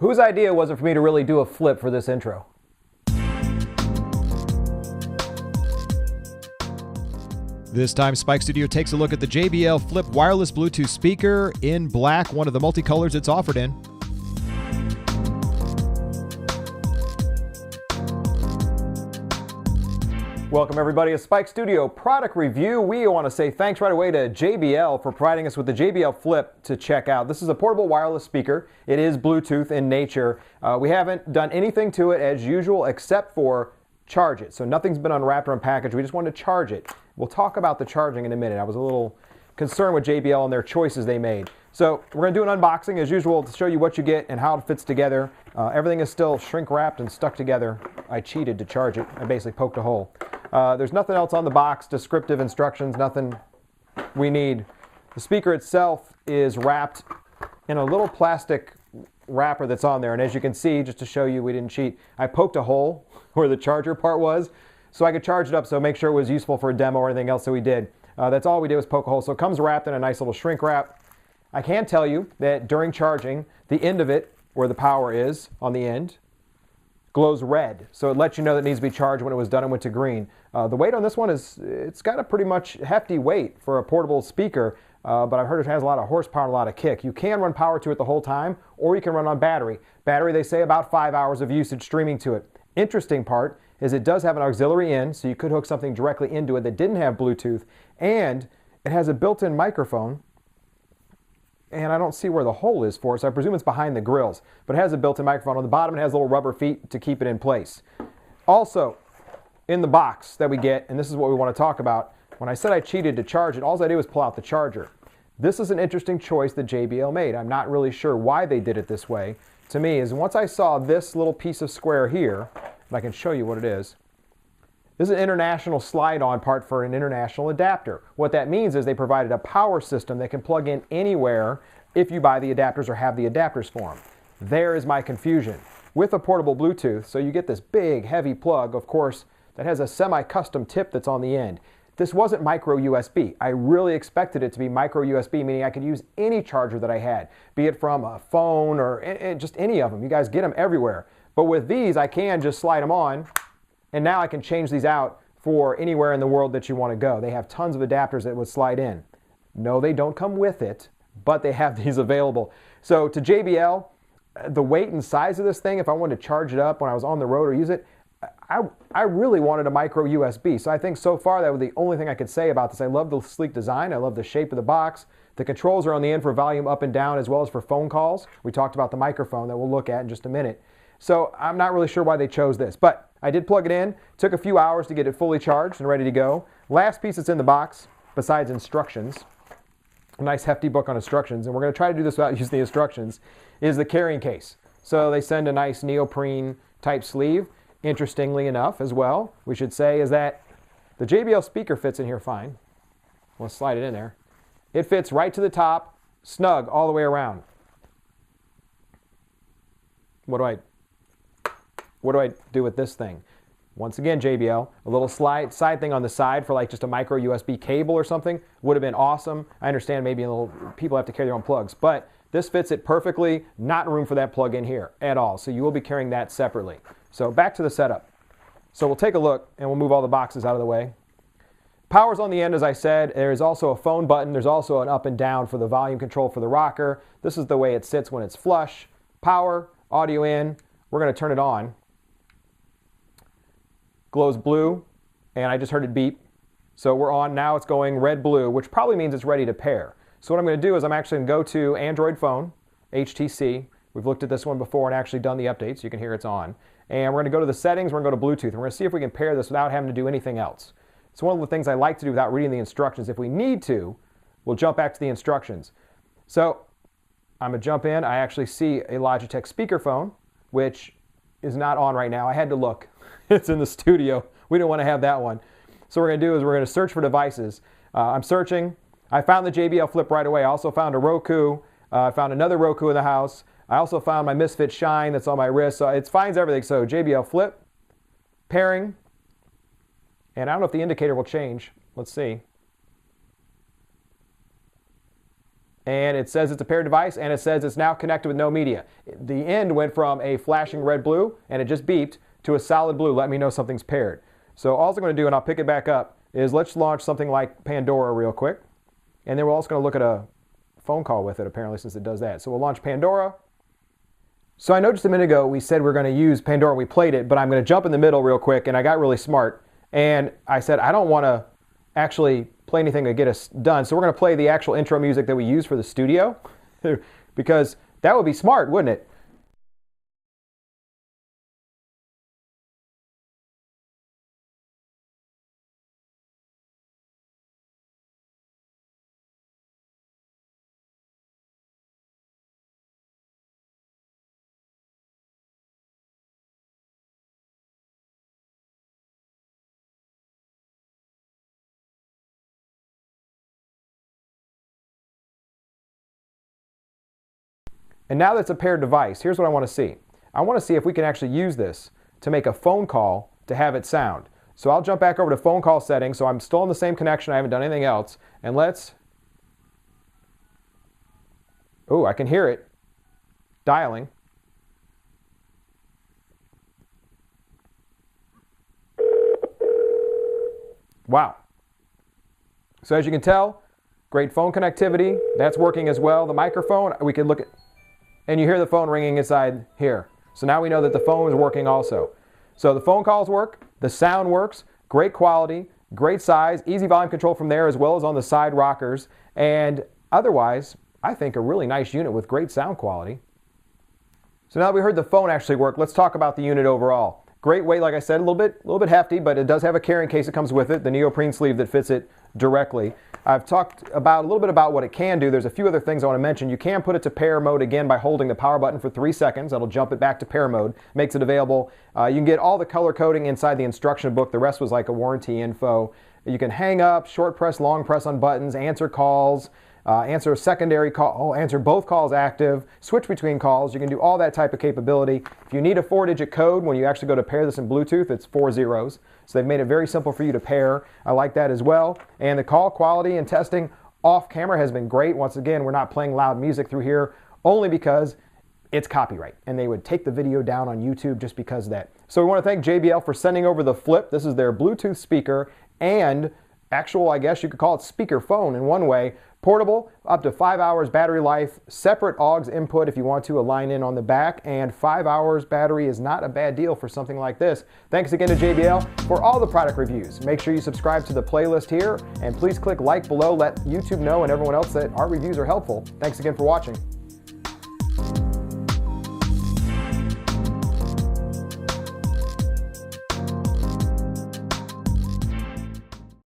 Whose idea was it for me to really do a flip for this intro? This time, Spike Studio takes a look at the JBL Flip wireless Bluetooth speaker in black, one of the multicolors it's offered in. Welcome everybody to Spike Studio product review. We want to say thanks right away to JBL for providing us with the JBL Flip to check out. This is a portable wireless speaker. It is Bluetooth in nature. We haven't done anything to it as usual except for charge it. So nothing's been unwrapped or unpackaged. We just wanted to charge it. We'll talk about the charging in a minute. I was a little concerned with JBL and their choices they made. So we're going to do an unboxing as usual to show you what you get and how it fits together. Everything is still shrink wrapped and stuck together. I cheated to charge it. I basically poked a hole. There's nothing else on the box, descriptive instructions, nothing we need. The speaker itself is wrapped in a little plastic wrapper that's on there. And as you can see, just to show you we didn't cheat, I poked a hole where the charger part was so I could charge it up, so make sure it was useful for a demo or anything else that we did. That's all we did was poke a hole. So it comes wrapped in a nice little shrink wrap. I can tell you that during charging, the end of it, where the power is on the end, glows red. So it lets you know that it needs to be charged when it was done and went to green. The weight on this one is, it's got a pretty much hefty weight for a portable speaker, but I've heard it has a lot of horsepower and a lot of kick. You can run power to it the whole time, or you can run on battery. Battery, they say about 5 hours of usage streaming to it. Interesting part is it does have an auxiliary in, so you could hook something directly into it that didn't have Bluetooth, and it has a built-in microphone. And I don't see where the hole is for it, so I presume it's behind the grills. But it has a built-in microphone on the bottom. It has little rubber feet to keep it in place. Also, in the box that we get, and this is what we want to talk about, when I said I cheated to charge it, all I did was pull out the charger. This is an interesting choice that JBL made. I'm not really sure why they did it this way. To me, is once I saw this little piece of square here, and I can show you what it is, this is an international slide-on part for an international adapter. What that means is they provided a power system that can plug in anywhere if you buy the adapters or have the adapters for them. There is my confusion. With a portable Bluetooth, so you get this big, heavy plug, of course, that has a semi-custom tip that's on the end. This wasn't micro USB. I really expected it to be micro USB, meaning I could use any charger that I had, be it from a phone or just any of them. You guys get them everywhere. But with these, I can just slide them on, and now I can change these out for anywhere in the world that you want to go. They have tons of adapters that would slide in. No, they don't come with it, but they have these available. So to JBL, the weight and size of this thing, if I wanted to charge it up when I was on the road or use it, I really wanted a micro USB. So I think so far that was the only thing I could say about this. I love the sleek design. I love the shape of the box. The controls are on the end for volume up and down as well as for phone calls. We talked about the microphone that we'll look at in just a minute. So I'm not really sure why they chose this, but I did plug it in. Took a few hours to get it fully charged and ready to go. Last piece that's in the box, besides instructions, a nice hefty book on instructions, and we're going to try to do this without using the instructions, is the carrying case. So they send a nice neoprene type sleeve. Interestingly enough as well, we should say, is that the JBL speaker fits in here fine. We'll slide it in there. It fits right to the top, snug all the way around. What do I do with this thing? Once again, JBL, a little side thing on the side for like just a micro USB cable or something would have been awesome. I understand maybe people have to carry their own plugs, but this fits it perfectly. Not room for that plug in here at all. So you will be carrying that separately. So back to the setup. So we'll take a look and we'll move all the boxes out of the way. Power's on the end, as I said. There is also a phone button. There's also an up and down for the volume control for the rocker. This is the way it sits when it's flush. Power, audio in. We're going to turn it on. Glows blue, and I just heard it beep. So we're on. Now it's going red-blue, which probably means it's ready to pair. So what I'm going to do is I'm actually going to go to Android phone, HTC. We've looked at this one before and actually done the updates. You can hear it's on. And we're going to go to the settings. We're going to go to Bluetooth. And we're going to see if we can pair this without having to do anything else. It's one of the things I like to do without reading the instructions. If we need to, we'll jump back to the instructions. So I'm going to jump in. I actually see a Logitech speakerphone, which is not on right now. I had to look. It's in the studio. We don't want to have that one. So what we're going to do is we're going to search for devices. I'm searching. I found the JBL Flip right away. I also found a Roku. I found another Roku in the house. I also found my Misfit Shine that's on my wrist. So it finds everything. So JBL Flip, pairing, and I don't know if the indicator will change. Let's see. and it says it's a paired device, and it says it's now connected with no media. The end went from a flashing red-blue, and it just beeped, to a solid blue. Let me know something's paired. So all I'm going to do, and I'll pick it back up, is let's launch something like Pandora real quick. And then we're also going to look at a phone call with it, apparently, since it does that. So we'll launch Pandora. So I know just a minute ago we said we're going to use Pandora. We played it, but I'm going to jump in the middle real quick, and I got really smart. And I said I don't want to actually play anything to get us done. So we're going to play the actual intro music that we use for the studio, because that would be smart, wouldn't it? And now that it's a paired device, here's what I want to see. I want to see if we can actually use this to make a phone call to have it sound. So I'll jump back over to phone call settings, so I'm still in the same connection, I haven't done anything else. And let's, oh, I can hear it dialing. Wow. So as you can tell, great phone connectivity, that's working as well. The microphone, we can look at, and you hear the phone ringing inside here. So now we know that the phone is working also. So the phone calls work, the sound works, great quality, great size, easy volume control from there as well as on the side rockers, and otherwise, I think a really nice unit with great sound quality. So now that we heard the phone actually work, let's talk about the unit overall. Great weight, like I said, a little bit hefty, but it does have a carrying case that comes with it, the neoprene sleeve that fits it directly. I've talked about a little bit about what it can do. There's a few other things I want to mention. You can put it to pair mode again by holding the power button for 3 seconds. That'll jump it back to pair mode, makes it available. You can get all the color coding inside the instruction book. The rest was like a warranty info. You can hang up, short press, long press on buttons, answer calls, answer a secondary call, answer both calls active, switch between calls. You can do all that type of capability. If you need a 4-digit code, when you actually go to pair this in Bluetooth, it's 4 zeros. So they've made it very simple for you to pair. I like that as well. And the call quality and testing off camera has been great. Once again, we're not playing loud music through here only because it's copyright, and they would take the video down on YouTube just because of that. So we want to thank JBL for sending over the Flip. This is their Bluetooth speaker and actual, I guess you could call it speakerphone in one way. Portable, up to 5 hours battery life, separate AUX input if you want to align in on the back, and 5 hours battery is not a bad deal for something like this. Thanks again to JBL for all the product reviews. Make sure you subscribe to the playlist here, and please click like below, let YouTube know and everyone else that our reviews are helpful. Thanks again for watching.